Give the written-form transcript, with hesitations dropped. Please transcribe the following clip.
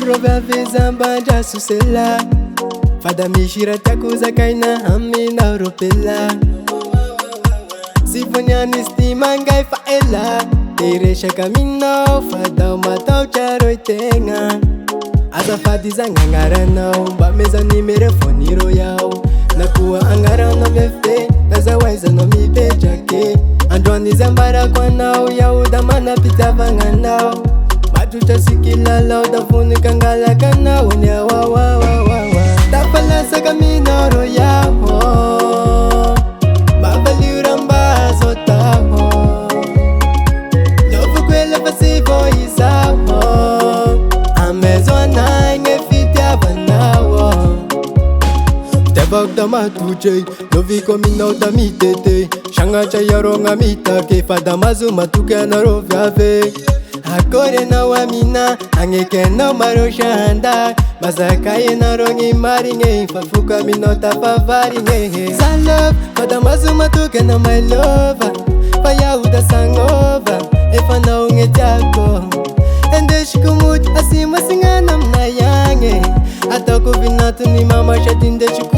rovaveza mbandra sosela fada misy hira tiako zakaina amina ropela sy voniany izy ty mangay fa ela de resaka aminao fada matahotra ro itegna azafady zagny agnaranao mba meza numero foniro yao na koa agnaranao miefite nazahoaizanao mipetrake androany izy ambarako anao yao da manam-pitiavagnanao madrotra sikilalao da vonika angalaka anao any awawawawawa tafalatsaka aminao ro yaho mavalio ramba zao taho lovako ela fa sy voizaho amezo anagny fitiavanao tevako da matotry loviko aminao da mitete sagnatra iarogna mitake fa da mazo matoky anareo viave akory anao amina agneky anao maro sanda mazaka ianareo gny marigny fa foko aminao tafavarigny zalova fa da mazo matoky anao my lova fa iaho da sagnova efa nao gny tiako andesiko moty asimasinana aminay agny ataoko vinatony mama sady indesiko